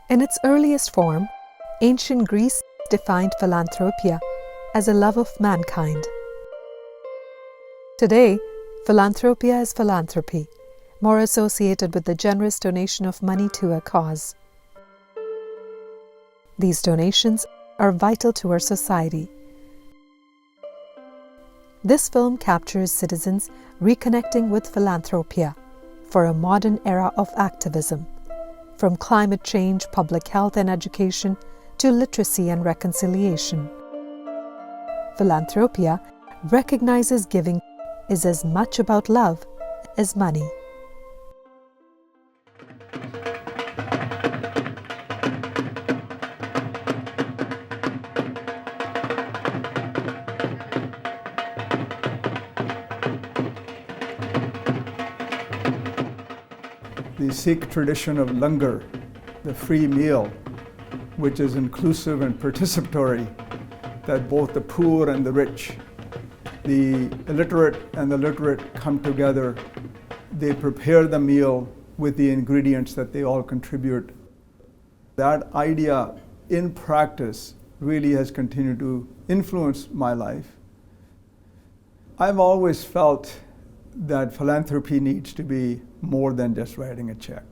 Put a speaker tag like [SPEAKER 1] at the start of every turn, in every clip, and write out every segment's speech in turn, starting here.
[SPEAKER 1] In its earliest form, ancient Greece defined philanthropia as a love of mankind. Today, philanthropia is philanthropy, more associated with the generous donation of money to a cause. These donations are vital to our society. This film captures citizens reconnecting with philanthropia for a modern era of activism, from climate change, public health and education to literacy and reconciliation. Philanthropia recognizes giving is as much about love as money.
[SPEAKER 2] The Sikh tradition of langar, the free meal, which is inclusive and participatory, that both the poor and the rich, the illiterate and the literate come together. They prepare the meal with the ingredients that they all contribute. That idea in practice really has continued to influence my life. I've always felt that philanthropy needs to be more than just writing a check.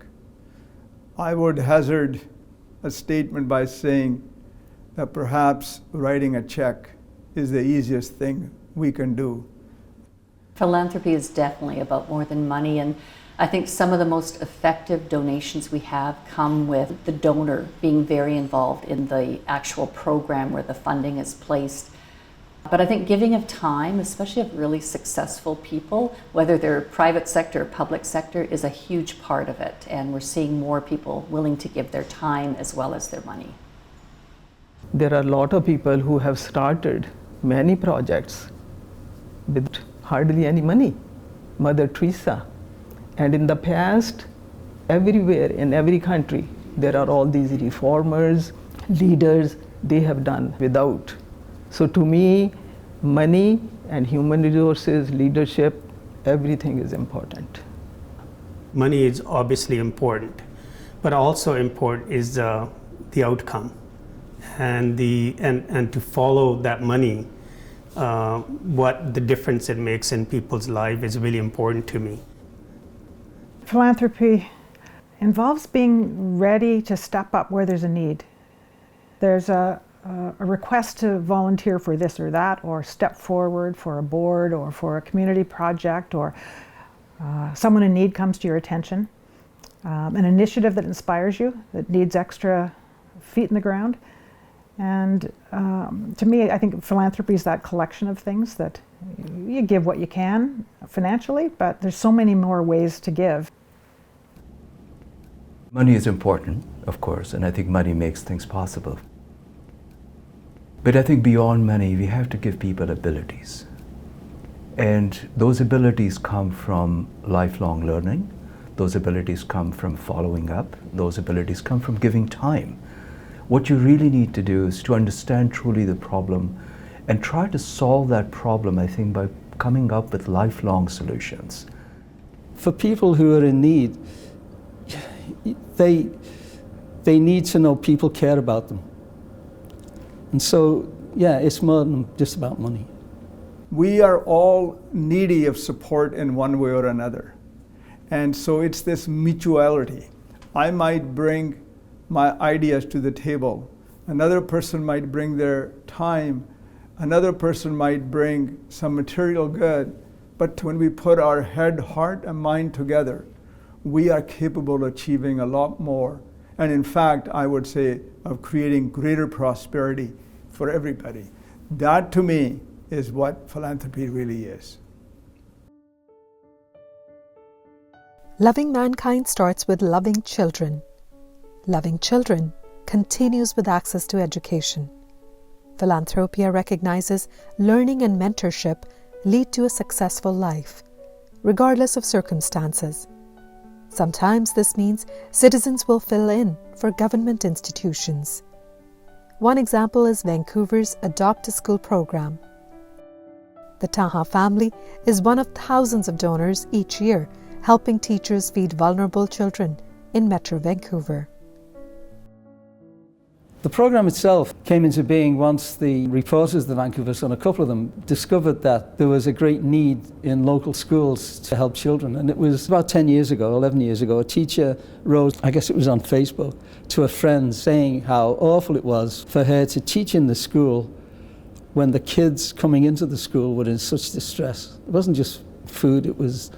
[SPEAKER 2] I would hazard a statement by saying that perhaps writing a check is the easiest thing we can do.
[SPEAKER 3] Philanthropy is definitely about more than money, and I think some of the most effective donations we have come with the donor being very involved in the actual program where the funding is placed. But I think giving of time, especially of really successful people, whether they're private sector or public sector, is a huge part of it. And we're seeing more people willing to give their time as well as their money.
[SPEAKER 4] There are a lot of people who have started many projects with hardly any money. Mother Teresa. And in the past, everywhere in every country, there are all these reformers, leaders, they have done without. So to me, money and human resources, leadership, everything is important.
[SPEAKER 5] Money is obviously important, but also important is the outcome and to follow that money. What the difference it makes in people's life is really important to me.
[SPEAKER 6] Philanthropy involves being ready to step up where there's a need. There's a request to volunteer for this or that, or step forward for a board or for a community project, or someone in need comes to your attention. An initiative that inspires you, that needs extra feet in the ground. And to me, I think philanthropy is that collection of things that you give what you can financially, but there's so many more ways to give.
[SPEAKER 7] Money is important, of course, and I think money makes things possible. But I think beyond money, we have to give people abilities. And those abilities come from lifelong learning. Those abilities come from following up. Those abilities come from giving time. What you really need to do is to understand truly the problem and try to solve that problem, I think, by coming up with lifelong solutions.
[SPEAKER 8] For people who are in need, they need to know people care about them. And so, yeah, it's more than just about money.
[SPEAKER 2] We are all needy of support in one way or another. And so it's this mutuality. I might bring my ideas to the table. Another person might bring their time. Another person might bring some material good. But when we put our head, heart, and mind together, we are capable of achieving a lot more. And in fact, I would say, of creating greater prosperity for everybody. That, to me, is what philanthropy really is.
[SPEAKER 1] Loving mankind starts with loving children. Loving children continues with access to education. Philanthropia recognizes learning and mentorship lead to a successful life, regardless of circumstances. Sometimes this means citizens will fill in for government institutions. One example is Vancouver's Adopt a School program. The Taha family is one of thousands of donors each year, helping teachers feed vulnerable children in Metro Vancouver.
[SPEAKER 8] The program itself came into being once the reporters of the Vancouver Sun, a couple of them, discovered that there was a great need in local schools to help children. And it was about 10 years ago, 11 years ago, a teacher wrote, I guess it was on Facebook, to a friend saying how awful it was for her to teach in the school when the kids coming into the school were in such distress. It wasn't just food, it was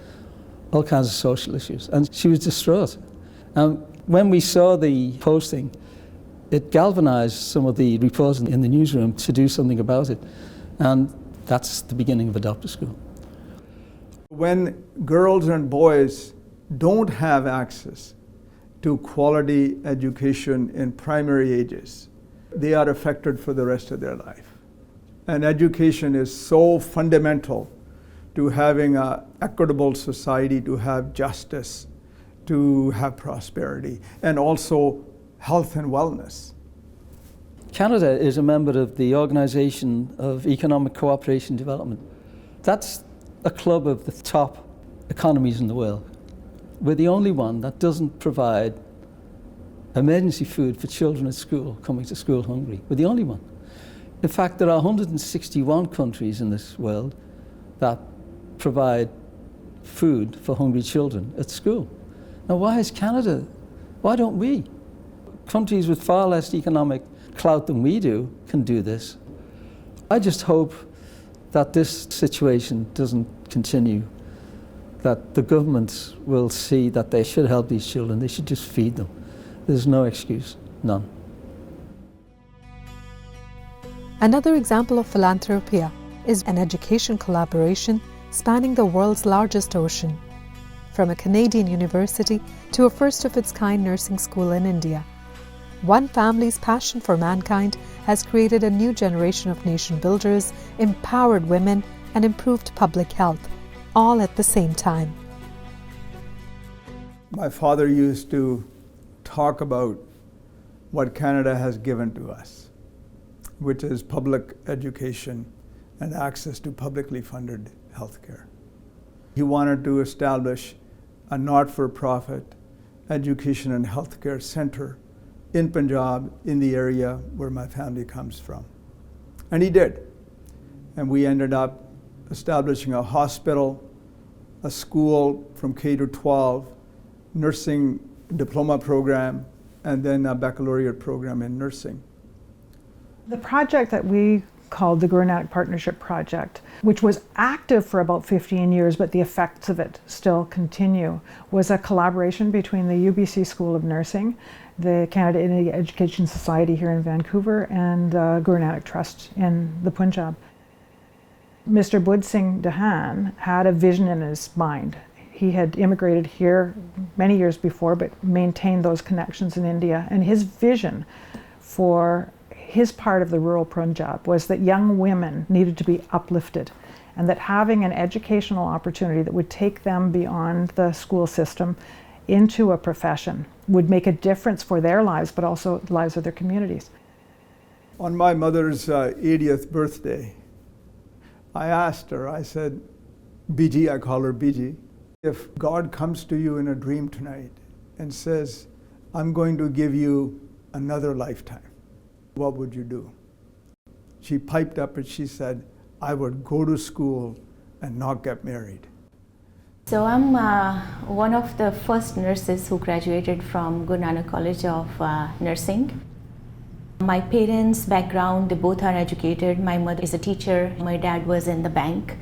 [SPEAKER 8] all kinds of social issues. And she was distraught. And when we saw the posting, it galvanized some of the reporters in the newsroom to do something about it. And that's the beginning of Adopt a School.
[SPEAKER 2] When girls and boys don't have access to quality education in primary ages, they are affected for the rest of their life. And education is so fundamental to having an equitable society, to have justice, to have prosperity, and also health and wellness.
[SPEAKER 8] Canada is a member of the Organization of Economic Cooperation and Development. That's a club of the top economies in the world. We're the only one that doesn't provide emergency food for children at school, coming to school hungry. We're the only one. In fact, there are 161 countries in this world that provide food for hungry children at school. Now, why is Canada? Why don't we? Countries with far less economic clout than we do can do this. I just hope that this situation doesn't continue, that the governments will see that they should help these children, they should just feed them. There's no excuse, none.
[SPEAKER 1] Another example of Philanthropia is an education collaboration spanning the world's largest ocean, from a Canadian university to a first-of-its-kind nursing school in India. One family's passion for mankind has created a new generation of nation builders, empowered women, and improved public health, all at the same time.
[SPEAKER 2] My father used to talk about what Canada has given to us, which is public education and access to publicly funded healthcare. He wanted to establish a not-for-profit education and healthcare center in Punjab, in the area where my family comes from. And he did. And we ended up establishing a hospital, a school from K to 12, nursing diploma program, and then a baccalaureate program in nursing.
[SPEAKER 6] The project that we called the Guru Nanak Partnership Project, which was active for about 15 years, but the effects of it still continue, was a collaboration between the UBC School of Nursing, the Canada India Education Society here in Vancouver, and Guru Nanak Trust in the Punjab. Mr. Budh Singh Dahan had a vision in his mind. He had immigrated here many years before, but maintained those connections in India. And his vision for his part of the rural Punjab was that young women needed to be uplifted, and that having an educational opportunity that would take them beyond the school system into a profession would make a difference for their lives, but also the lives of their communities.
[SPEAKER 2] On my mother's 80th birthday, I asked her, I said, Biji, I call her Biji, if God comes to you in a dream tonight and says, I'm going to give you another lifetime, what would you do? She piped up and she said, I would go to school and not get married.
[SPEAKER 9] So I'm one of the first nurses who graduated from Guru Nanak College of Nursing. My parents' background, they both are educated. My mother is a teacher, my dad was in the bank.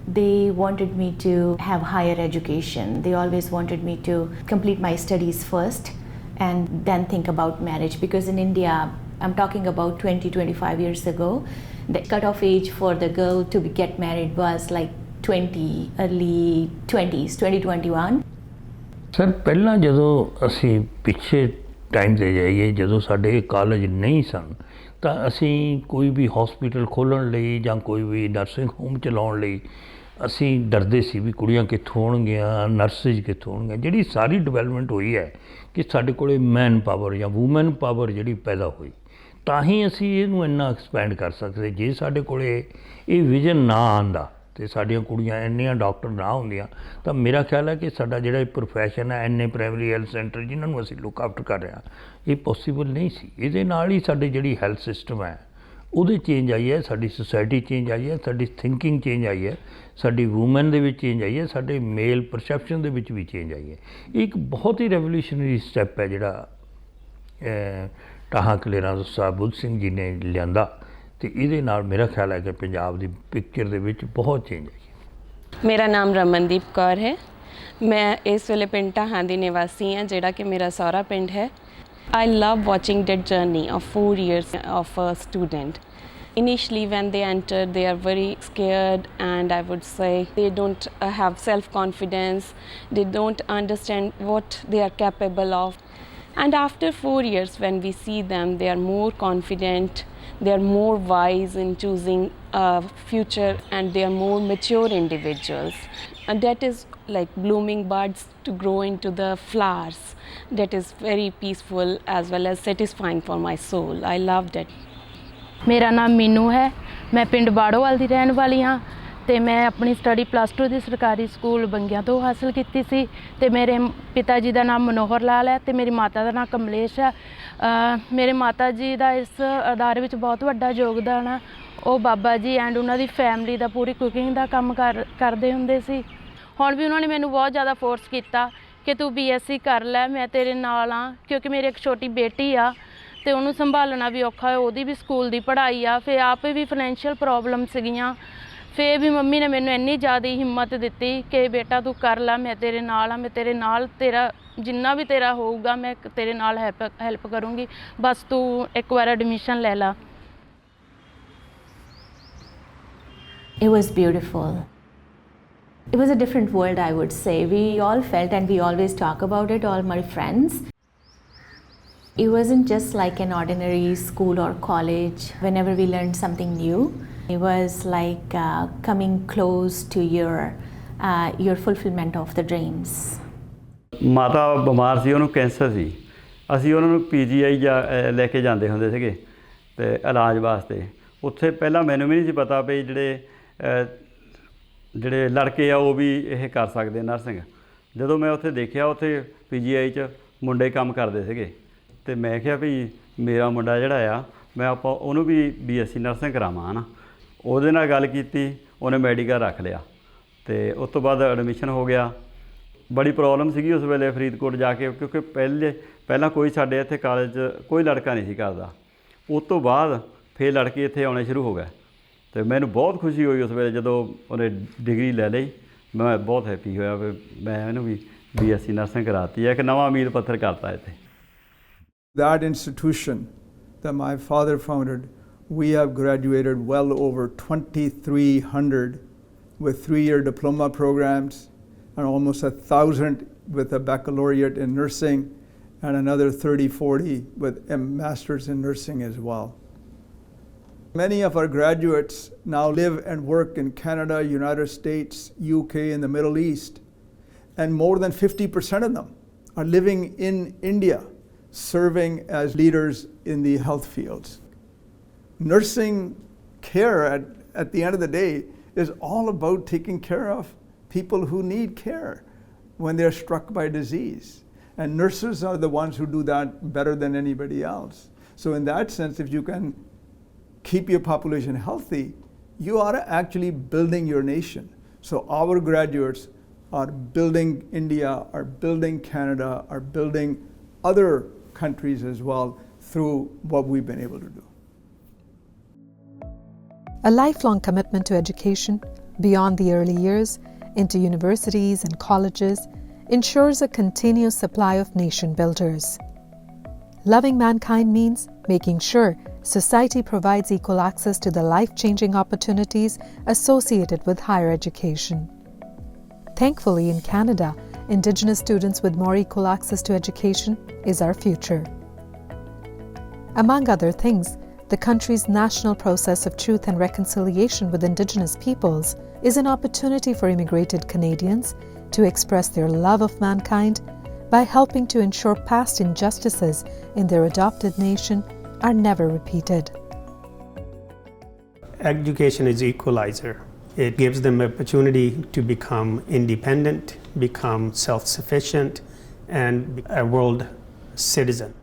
[SPEAKER 9] They wanted me to have higher education. They always wanted me to complete my studies first and then think about marriage, because in India, I'm talking about 20-25 years ago, the cutoff age for the girl to get married was like 20, early 20s, 2021.
[SPEAKER 10] Sir ਪਹਿਲਾਂ ਜਦੋਂ ਅਸੀਂ ਪਿੱਛੇ time ਤੇ ਜਾਈਏ, ਜਦੋਂ ਸਾਡੇ college ਨਹੀਂ ਸਨ, ਤਾਂ ਅਸੀਂ ਕੋਈ ਵੀ ਹਸਪੀਟਲ ਖੋਲ੍ਹਣ ਲਈ ਜਾਂ ਕੋਈ ਵੀ ਨਰਸਿੰਗ ਹੋਮ ਚਲਾਉਣ ਲਈ ਅਸੀਂ ਡਰਦੇ ਸੀ ਵੀ ਕੁੜੀਆਂ ਕਿੱਥੋਂ ਆਉਣਗੀਆਂ, ਨਰਸਿਸ ਕਿੱਥੋਂ ਆਉਣਗੀਆਂ। ਜਿਹੜੀ ਸਾਰੀ ਡਿਵੈਲਪਮੈਂਟ ਹੋਈ ਹੈ ਕਿ ਸਾਡੇ ਕੋਲੇ ਮੈਨ ਪਾਵਰ ਜਾਂ ਵੂਮਨ ਪਾਵਰ ਜਿਹੜੀ ਪੈਦਾ ਹੋਈ, ਤਾਂ ਹੀ ਅਸੀਂ ਇਹਨੂੰ ਇੰਨਾ ਐਕਸਪੈਂਡ ਕਰ ਸਕਦੇ। ਜੇ ਸਾਡੇ ਕੋਲੇ ਇਹ ਵਿਜ਼ਨ ਨਾ ਆਉਂਦਾ ਤੇ ਸਾਡੀਆਂ ਕੁੜੀਆਂ ਇੰਨੀਆਂ ਡਾਕਟਰ ਨਾ ਹੁੰਦੀਆਂ ਤਾਂ ਮੇਰਾ ਖਿਆਲ ਹੈ ਕਿ ਸਾਡਾ ਜਿਹੜਾ ਪ੍ਰੋਫੈਸ਼ਨ ਹੈ ਇੰਨੇ ਪ੍ਰਾਇਮਰੀ ਹੈਲਥ ਸੈਂਟਰ ਜਿਨ੍ਹਾਂ ਨੂੰ ਅਸੀਂ ਲੁੱਕ ਆਫਟਰ ਕਰ ਰਹੇ ਹਾਂ ਇਹ ਪੋਸੀਬਲ ਨਹੀਂ ਸੀ। ਇਹਦੇ ਨਾਲ ਹੀ ਸਾਡੀ ਜਿਹੜੀ ਹੈਲਥ ਸਿਸਟਮ ਹੈ ਉਹਦੇ ਚੇਂਜ ਆਈ ਹੈ, ਸਾਡੀ ਸੁਸਾਇਟੀ ਚੇਂਜ ਆਈ ਹੈ, ਸਾਡੀ ਥਿੰਕਿੰਗ ਚੇਂਜ ਆਈ ਹੈ, ਸਾਡੀ ਵੂਮਨ ਦੇ ਵਿੱਚ ਚੇਂਜ ਆਈ ਹੈ, ਸਾਡੇ ਮੇਲ ਪਰਸੈਪਸ਼ਨ ਦੇ ਵਿੱਚ ਵੀ ਚੇਂਜ ਆਈ ਹੈ। ਇਹ ਇੱਕ ਬਹੁਤ ਹੀ ਰੈਵੋਲੂਸ਼ਨਰੀ ਸਟੈਪ ਹੈ ਜਿਹੜਾ ਟਾਹਾਂ ਕਲੇਰਾਂ ਤੋਂ ਸਾਹਿਬ ਬੁੱਧ ਸਿੰਘ ਜੀ ਨੇ ਲਿਆਂਦਾ ਤੇ ਇਹਦੇ ਨਾਲ ਮੇਰਾ ਖਿਆਲ ਹੈ ਕਿ ਪੰਜਾਬ ਦੀ ਪਿਕਚਰ ਦੇ ਵਿੱਚ ਬਹੁਤ ਚੇਂਜ ਆਈ ਹੈ।
[SPEAKER 11] ਮੇਰਾ ਨਾਮ ਰਮਨਦੀਪ ਕੌਰ ਹੈ। ਮੈਂ ਇਸ ਵੇਲੇ ਪਿੰਡ ਟਾਹਾਂ ਦੀ ਨਿਵਾਸੀ ਹਾਂ ਜਿਹੜਾ ਕਿ ਮੇਰਾ ਸਹੁਰਾ ਪਿੰਡ ਹੈ। I love watching that journey of 4 years of a student. Initially when they enter they are very scared and I would say they don't have self-confidence, they don't understand what they are capable of. And after 4 years when we see them they are more confident, they are more wise in choosing a future and they are more mature individuals. And that is like blooming buds to grow into the flowers. That is very peaceful as well as satisfying for my soul. I love that.
[SPEAKER 12] ਮੇਰਾ ਨਾਮ ਮੀਨੂ ਹੈ। ਮੈਂ ਪਿੰਡ ਬਾੜੋਵਾਲ ਦੀ ਰਹਿਣ ਵਾਲੀ ਹਾਂ ਤੇ ਮੈਂ ਆਪਣੀ ਸਟੱਡੀ +2 ਦੀ ਸਰਕਾਰੀ ਸਕੂਲ ਬੰਗਿਆਂ ਤੋਂ ਹਾਸਲ ਕੀਤੀ ਸੀ ਤੇ ਮੇਰੇ ਪਿਤਾ ਜੀ ਦਾ ਨਾਮ ਮਨੋਹਰ ਲਾਲ ਹੈ ਤੇ ਮੇਰੀ ਮਾਤਾ ਦਾ ਨਾਮ ਕਮਲੇਸ਼ ਹੈ। ਮੇਰੇ ਮਾਤਾ ਜੀ ਦਾ ਇਸ ਅਦਾਰੇ ਵਿੱਚ ਬਹੁਤ ਵੱਡਾ ਯੋਗਦਾਨ ਹੈ। ਉਹ ਬਾਬਾ ਜੀ ਐਂਡ ਉਹਨਾਂ ਦੀ ਫੈਮਿਲੀ ਦਾ ਪੂਰੀ ਕੁਕਿੰਗ ਦਾ ਕੰਮ ਕਰਦੇ ਹੁੰਦੇ ਸੀ। ਹੁਣ ਵੀ ਉਹਨਾਂ ਨੇ ਮੈਨੂੰ ਬਹੁਤ ਜ਼ਿਆਦਾ ਫੋਰਸ ਕੀਤਾ ਕਿ ਤੂੰ BSc ਕਰ ਲੈ, ਮੈਂ ਤੇਰੇ ਨਾਲ ਹਾਂ, ਕਿਉਂਕਿ ਮੇਰੀ ਇੱਕ ਛੋਟੀ ਬੇਟੀ ਆ ਤੇ ਉਹਨੂੰ ਸੰਭਾਲਣਾ ਵੀ ਔਖਾ ਹੈ, ਉਹਦੀ ਵੀ ਸਕੂਲ ਦੀ ਪੜ੍ਹਾਈ ਆ, ਫਿਰ ਆਪੇ ਵੀ ਫਾਈਨੈਂਸ਼ੀਅਲ ਪ੍ਰੋਬਲਮ ਸੀਗੀਆਂ। ਫਿਰ ਵੀ ਮੰਮੀ ਨੇ ਮੈਨੂੰ ਇੰਨੀ ਜ਼ਿਆਦਾ ਹਿੰਮਤ ਦਿੱਤੀ ਕਿ ਬੇਟਾ ਤੂੰ ਕਰ ਲੈ, ਮੈਂ ਤੇਰੇ ਨਾਲ ਹਾਂ, ਮੈਂ ਤੇਰੇ ਨਾਲ ਤੇਰਾ ਜਿੰਨਾ ਵੀ ਤੇਰਾ ਹੋਊਗਾ ਮੈਂ ਤੇਰੇ ਨਾਲ ਹੈਲਪ ਕਰੂੰਗੀ, ਬਸ ਤੂੰ ਇੱਕ ਵਾਰ ਐਡਮਿਸ਼ਨ ਲੈ ਲਾ।
[SPEAKER 9] It was beautiful. It was a different world, I would say. We all felt, and we always talk about it, all my friends. It wasn't just like an ordinary school or college. Whenever we learned something new, it was like coming close to your fulfillment of the dreams.
[SPEAKER 13] ਮਾਤਾ ਬਿਮਾਰ ਸੀ, ਉਹਨੂੰ cancer ਸੀ। ਅਸੀਂ ਉਹਨਾਂ ਨੂੰ PGI ਲੈ ਕੇ ਜਾਂਦੇ ਹੁੰਦੇ ਸੀਗੇ ਤੇ ਇਲਾਜ ਵਾਸਤੇ। ਉੱਥੇ ਪਹਿਲਾਂ ਮੈਨੂੰ ਵੀ ਨਹੀਂ ਸੀ ਪਤਾ ਵੀ ਜਿਹੜੇ ਲੜਕੇ ਆ ਉਹ ਵੀ ਇਹ ਕਰ ਸਕਦੇ ਨਰਸਿੰਗ। ਜਦੋਂ ਮੈਂ ਉੱਥੇ ਦੇਖਿਆ ਉੱਥੇ PGI 'ਚ ਮੁੰਡੇ ਕੰਮ ਕਰਦੇ ਸੀਗੇ ਅਤੇ ਮੈਂ ਕਿਹਾ ਵੀ ਮੇਰਾ ਮੁੰਡਾ ਜਿਹੜਾ ਆ ਮੈਂ ਉਹਨੂੰ ਵੀ BSc ਨਰਸਿੰਗ ਕਰਾਵਾਂ ਹੈ ਨਾ। ਉਹਦੇ ਨਾਲ ਗੱਲ ਕੀਤੀ, ਉਹਨੇ ਮੈਡੀਕਲ ਰੱਖ ਲਿਆ ਅਤੇ ਉਸ ਤੋਂ ਬਾਅਦ ਐਡਮਿਸ਼ਨ ਹੋ ਗਿਆ। ਬੜੀ ਪ੍ਰੋਬਲਮ ਸੀਗੀ ਉਸ ਵੇਲੇ ਫਰੀਦਕੋਟ ਜਾ ਕੇ, ਕਿਉਂਕਿ ਪਹਿਲਾਂ ਕੋਈ ਸਾਡੇ ਇੱਥੇ ਕਾਲਜ 'ਚ ਕੋਈ ਲੜਕਾ ਨਹੀਂ ਸੀ ਕਰਦਾ। ਉਸ ਤੋਂ ਬਾਅਦ ਫਿਰ ਲੜਕੇ ਇੱਥੇ ਆਉਣੇ ਸ਼ੁਰੂ ਹੋ ਗਏ ਅਤੇ ਮੈਨੂੰ ਬਹੁਤ ਖੁਸ਼ੀ ਹੋਈ ਉਸ ਵੇਲੇ ਜਦੋਂ ਉਹਨੇ ਡਿਗਰੀ ਲੈ ਲਈ। ਮੈਂ ਬਹੁਤ ਹੈਪੀ ਹੋਇਆ ਵੀ ਮੈਂ ਇਹਨੂੰ ਵੀ BSc ਨਰਸਿੰਗ ਕਰਾਤੀ ਹੈ, ਇੱਕ ਨਵਾਂ ਮੀਲ ਪੱਥਰ ਕਰਤਾ ਇੱਥੇ।
[SPEAKER 2] That institution that my father founded, we have graduated well over 2,300 with 3-year diploma programs and almost 1,000 with a baccalaureate in nursing and another 30-40 with a master's in nursing as well. Many of our graduates now live and work in Canada, United States, UK, and the Middle East. And more than 50% of them are living in India, serving as leaders in the health fields. Nursing care at the end of the day is all about taking care of people who need care when they're struck by disease. And nurses are the ones who do that better than anybody else. So in that sense, if you can keep your population healthy, you are actually building your nation. So our graduates are building India, are building Canada, are building other countries as well through what we've been able to do.
[SPEAKER 1] A lifelong commitment to education beyond the early years into universities and colleges ensures a continuous supply of nation builders. Loving mankind means making sure society provides equal access to the life-changing opportunities associated with higher education. Thankfully, in Canada, Indigenous students with more equal access to education is our future. Among other things, the country's national process of truth and reconciliation with Indigenous peoples is an opportunity for immigrated Canadians to express their love of mankind by helping to ensure past injustices in their adopted nation are never repeated.
[SPEAKER 5] Education is equalizer. It gives them opportunity to become independent, become self-sufficient, and a world citizen.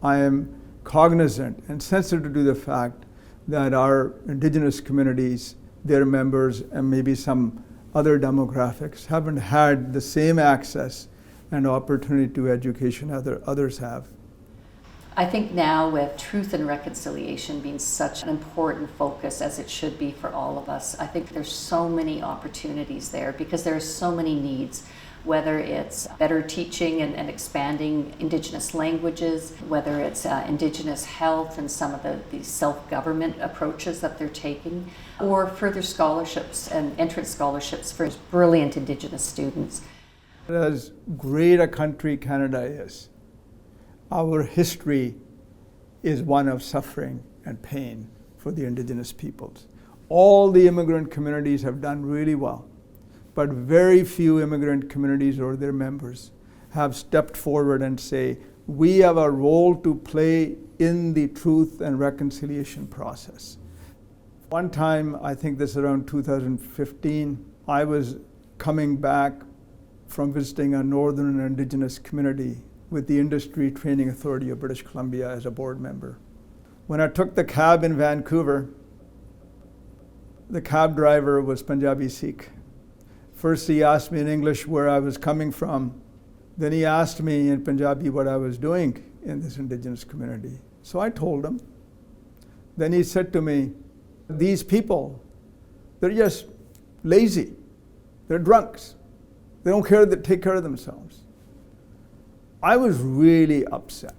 [SPEAKER 2] I am cognizant and sensitive to the fact that our indigenous communities, their members, and maybe some other demographics haven't had the same access and opportunity to education others have.
[SPEAKER 3] I think now with truth and reconciliation being such an important focus as it should be for all of us, I think there's so many opportunities there because there are so many needs, whether it's better teaching and expanding Indigenous languages, whether it's Indigenous health and some of the self-government approaches that they're taking, or further scholarships and entrance scholarships for brilliant Indigenous students.
[SPEAKER 2] As great a country Canada is, our history is one of suffering and pain for the Indigenous peoples. All the immigrant communities have done really well, but very few immigrant communities or their members have stepped forward and say, we have a role to play in the truth and reconciliation process. One time, I think this is around 2015, I was coming back from visiting a northern Indigenous community with the Industry Training Authority of British Columbia as a board member. When I took the cab in Vancouver, the cab driver was Punjabi Sikh. First he asked me in English where I was coming from. Then he asked me in Punjabi what I was doing in this Indigenous community. So I told him. Then he said to me, these people, they're just lazy. They're drunks. They don't take care of themselves. I was really upset.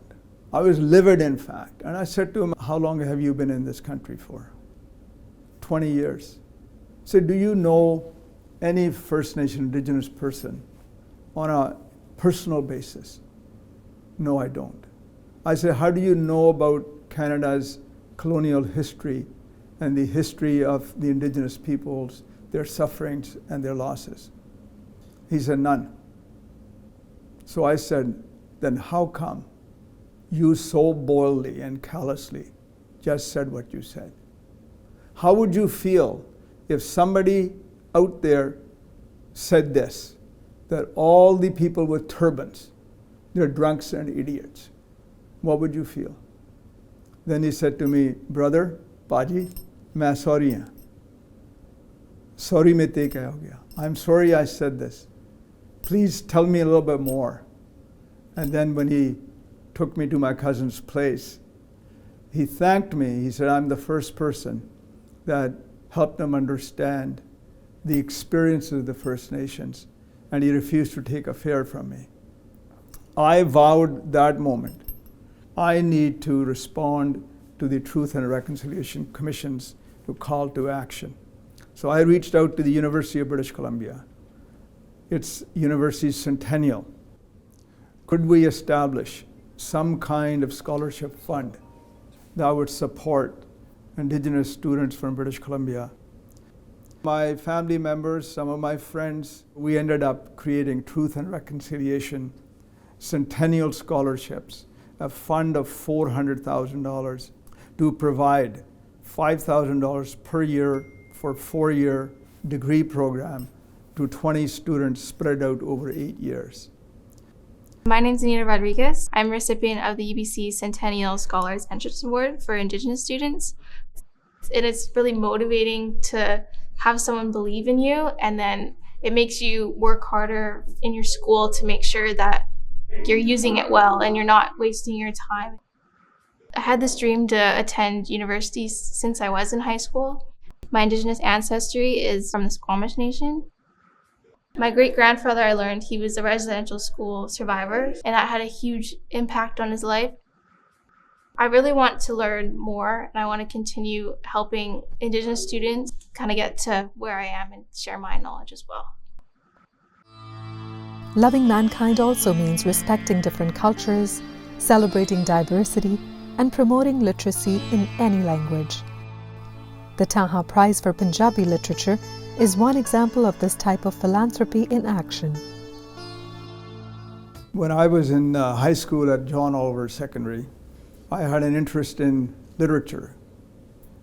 [SPEAKER 2] I was livid, in fact. And I said to him, how long have you been in this country for? 20 years. I said, do you know any First Nation Indigenous person on a personal basis? No, I don't. I said, how do you know about Canada's colonial history and the history of the Indigenous peoples, their sufferings and their losses? He said, none. So I said, then how come you so boldly and callously just said what you said? How would you feel if somebody out there said this, that all the people with turbans, they're drunks and idiots? What would you feel? Then he said to me, brother, Baji, main sorry haan. Sorry mein te kya ho gaya. I'm sorry I said this. Please tell me a little bit more. And then when he took me to my cousin's place, he thanked me. He said, I'm the first person that helped him understand the experiences of the First Nations, and he refused to take a fare from me. I vowed that moment, I need to respond to the Truth and Reconciliation Commission's call to action. So I reached out to the University of British Columbia. It's university's centennial. Could we establish some kind of scholarship fund that would support Indigenous students from British Columbia? My family members, some of my friends, we ended up creating Truth and Reconciliation Centennial Scholarships, a fund of $400,000 to provide $5,000 per year for a 4-year degree program to 20 students spread out over 8 years.
[SPEAKER 14] My name is Anita Rodriguez. I'm a recipient of the UBC Centennial Scholars Entrance Award for Indigenous students. It is really motivating to have someone believe in you, and then it makes you work harder in your school to make sure that you're using it well and you're not wasting your time. I had this dream to attend university since I was in high school. My Indigenous ancestry is from the Squamish Nation. My great-grandfather, I learned he was a residential school survivor, and that had a huge impact on his life. I really want to learn more, and I want to continue helping Indigenous students kind of get to where I am and share my knowledge as well.
[SPEAKER 1] Loving mankind also means respecting different cultures, celebrating diversity, and promoting literacy in any language. The Taha Prize for Punjabi Literature is one example of this type of philanthropy in action.
[SPEAKER 2] When I was in high school at John Oliver Secondary, I had an interest in literature,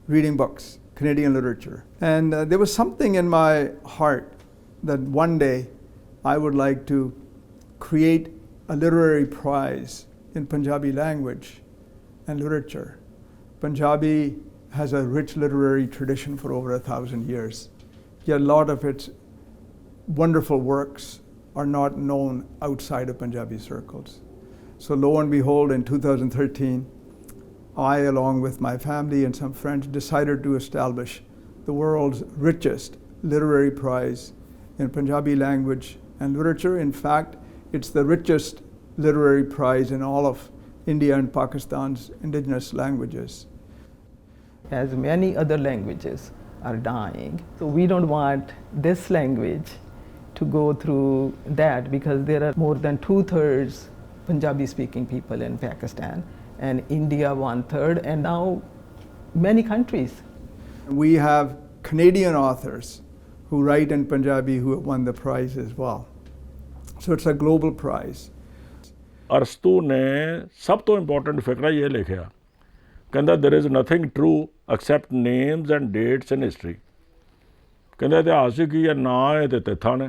[SPEAKER 2] reading books, Canadian literature. And there was something in my heart that one day I would like to create a literary prize in Punjabi language and literature. Punjabi has a rich literary tradition for over 1,000 years, yet a lot of its wonderful works are not known outside of Punjabi circles. So lo and behold, in 2013, I, along with my family and some friends, decided to establish the world's richest literary prize in Punjabi language and literature. In fact, it's the richest literary prize in all of India and Pakistan's indigenous languages.
[SPEAKER 4] As many other languages are dying, so we don't want this language to go through that, because there are more than 2/3 Punjabi speaking people in Pakistan, and India 1/3, and now many countries.
[SPEAKER 2] We have Canadian authors who write in Punjabi who have won the prize as well. So it's a global prize.
[SPEAKER 15] ਅਰਸਤੂ ਨੇ ਸਭ ਤੋਂ important ਫਿਕਰਾ ਇਹ ਲਿਖਿਆ, ਕਹਿੰਦਾ there is nothing true except names and dates in history. ਕਹਿੰਦਾ ਇਤਿਹਾਸ ਕੀ ਹੈ, ਨਾ ਹੈ ਤੇ ਤਿੱਥਾਂ ਨੇ.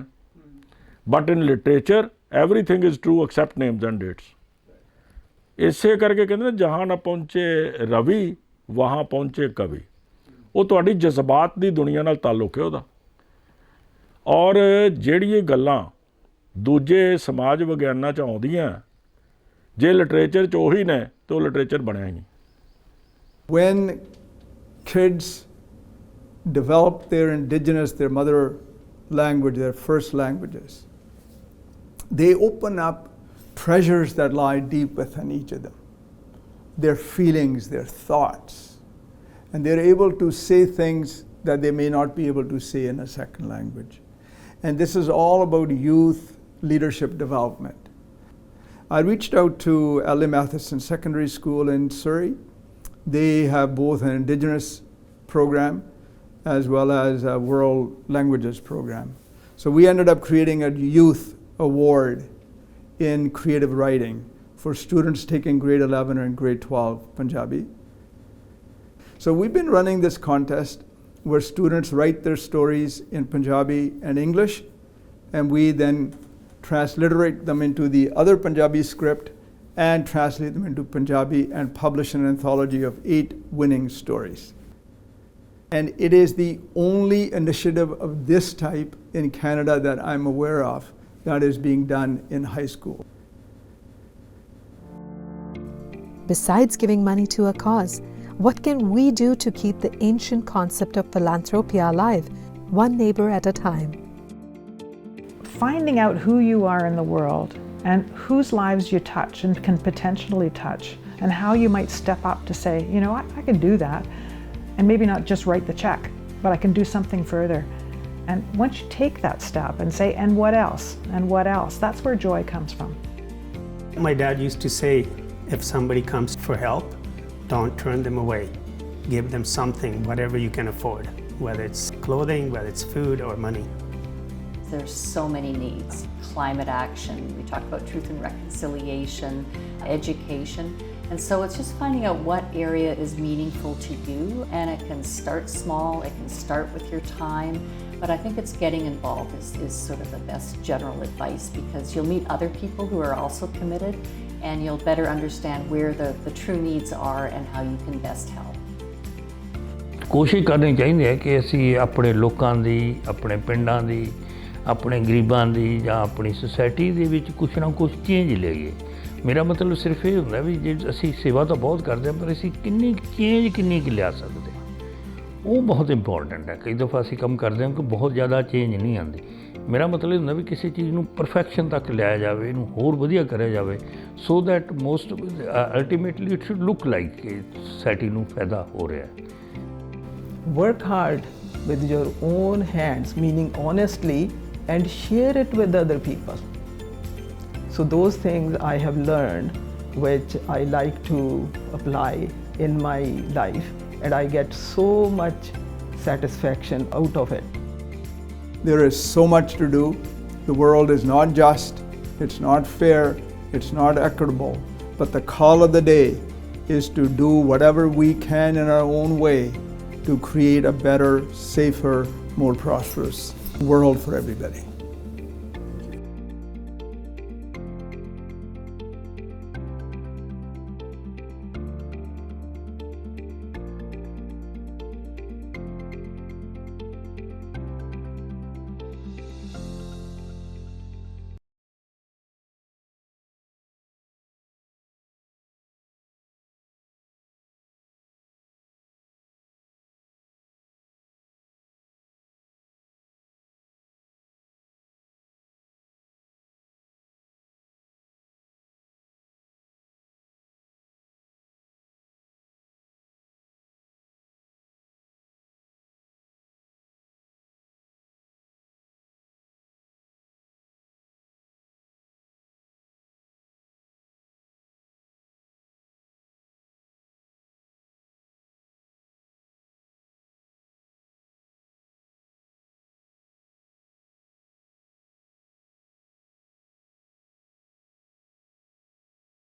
[SPEAKER 15] But in literature everything is true except names and dates. ਇਸੇ ਕਰਕੇ ਕਹਿੰਦੇ ਜਹਾਂ ਨਾ ਪਹੁੰਚੇ ਰਵੀ ਵਹਾਂ ਪਹੁੰਚੇ ਕਵੀ. ਉਹ ਤੁਹਾਡੀ ਜਜ਼ਬਾਤ ਦੀ ਦੁਨੀਆ ਨਾਲ ਤਾਲੁਕ ਹੈ ਉਹਦਾ. ਔਰ ਜਿਹੜੀ ਇਹ ਗੱਲਾਂ ਦੂਜੇ ਸਮਾਜ ਵਿਗਿਆਨਾਂ 'ਚ ਆਉਂਦੀਆਂ, ਜੇ ਲਿਟਰੇਚਰ 'ਚ ਉਹੀ ਨੇ ਤਾਂ ਉਹ ਲਿਟਰੇਚਰ ਬਣਿਆ ਹੀ ਨਹੀਂ.
[SPEAKER 2] When kids develop their indigenous, their mother language, their first languages, they open up treasures that lie deep within each of them. Their feelings, their thoughts. And they're able to say things that they may not be able to say in a second language. And this is all about youth leadership development. I reached out to L.A. Matheson Secondary School in Surrey. They have both an Indigenous program as well as a World Languages program. So we ended up creating a youth award in creative writing for students taking grade 11 and grade 12 Punjabi. So we've been running this contest where students write their stories in Punjabi and English, and we then transliterate them into the other Punjabi script and translate them into Punjabi and publish an anthology of 8 winning stories. And it is the only initiative of this type in Canada that I'm aware of that is being done in high school.
[SPEAKER 1] Besides giving money to a cause, what can we do to keep the ancient concept of philanthropia alive, one neighbor at a time?
[SPEAKER 6] Finding out who you are in the world and whose lives you touch and can potentially touch, and how you might step up to say, you know, I can do that, and maybe not just write the check, but I can do something further. And once you take that step and say, and what else, and what else, that's where joy comes from.
[SPEAKER 5] My dad used to say, if somebody comes for help, don't turn them away. Give them something, whatever you can afford, whether it's clothing, whether it's food or money.
[SPEAKER 3] There's so many needs. Climate action, we talk about truth and reconciliation, education. And so it's just finding out what area is meaningful to you, and it can start small, it can start with your time, but I think it's getting involved is sort of the best general advice, because you'll meet other people who are also committed, and you'll better understand where the true needs are and how you can best help.
[SPEAKER 10] ਕੋਸ਼ਿਸ਼ ਕਰਨੀ ਚਾਹੀਦੀ ਹੈ ਕਿ ਅਸੀਂ ਆਪਣੇ ਲੋਕਾਂ ਦੀ, ਆਪਣੇ ਪਿੰਡਾਂ ਦੀ, ਆਪਣੇ ਗਰੀਬਾਂ ਦੀ ਜਾਂ ਆਪਣੀ ਸੁਸਾਇਟੀ ਦੇ ਵਿੱਚ ਕੁਛ ਨਾ ਕੁਛ ਚੇਂਜ ਲਿਆਈਏ. ਮੇਰਾ ਮਤਲਬ ਸਿਰਫ ਇਹ ਹੁੰਦਾ ਵੀ ਜੇ ਅਸੀਂ ਸੇਵਾ ਤਾਂ ਬਹੁਤ ਕਰਦੇ ਹਾਂ, ਪਰ ਅਸੀਂ ਕਿੰਨੀ ਕੁ ਲਿਆ ਸਕਦੇ ਹਾਂ, ਉਹ ਬਹੁਤ ਇੰਪੋਰਟੈਂਟ ਹੈ. ਕਈ ਦਫਾ ਅਸੀਂ ਕੰਮ ਕਰਦੇ ਹਾਂ ਕਿ ਬਹੁਤ ਜ਼ਿਆਦਾ ਚੇਂਜ ਨਹੀਂ ਆਉਂਦੀ. ਮੇਰਾ ਮਤਲਬ ਇਹ ਹੁੰਦਾ ਵੀ ਕਿਸੇ ਚੀਜ਼ ਨੂੰ ਪਰਫੈਕਸ਼ਨ ਤੱਕ ਲਿਆਇਆ ਜਾਵੇ, ਇਹਨੂੰ ਹੋਰ ਵਧੀਆ ਕਰਿਆ ਜਾਵੇ, so that most ultimately it should look like ਕਿ ਸੋਸਾਇਟੀ ਨੂੰ ਫਾਇਦਾ ਹੋ ਰਿਹਾ ਹੈ.
[SPEAKER 4] Work hard with your own hands, meaning honestly, and share it with other people. So those things I have learned, which I like to apply in my life, and I get so much satisfaction out of it.
[SPEAKER 2] There is so much to do. The world is not just, it's not fair, it's not equitable, but the call of the day is to do whatever we can in our own way to create a better, safer, more prosperous world for everybody.